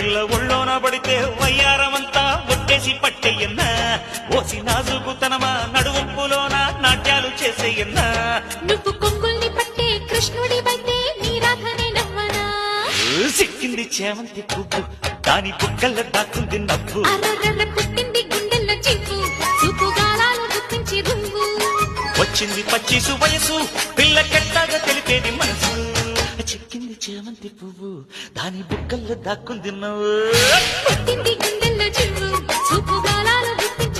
పిల్ల ఒళ్ళోన పడితే వయ్యారమంతా ఒట్టేసి పట్టేయన్నా ఓసి నాజుకుతనమా నడువంపులోన నాట్యాలు చేసేయన్నా నువ్వు కొంగుల్ని పట్టే కృష్ణుడి బైతే నీ రాధనే నవ్వనా సిక్కింది చేమంతి పువ్వు దాని బుక్కల్ల దాక్కుంది నవ్వు అర్రర్ర పుట్టింది గుండెల్లో చింపు చూపు గాలాలు గుర్తించి రుంగు వచ్చింది పచ్చిసు వయసు పిల్ల కెట్టాగా తెలిపేది మనసు చిక్కింది చేమంతి పువ్వు దాని బుక్కల్లో దాక్కుంది నవ్వు పుట్టింది గుండెల్లో చింపు చూపు గాలాలు గుర్తించి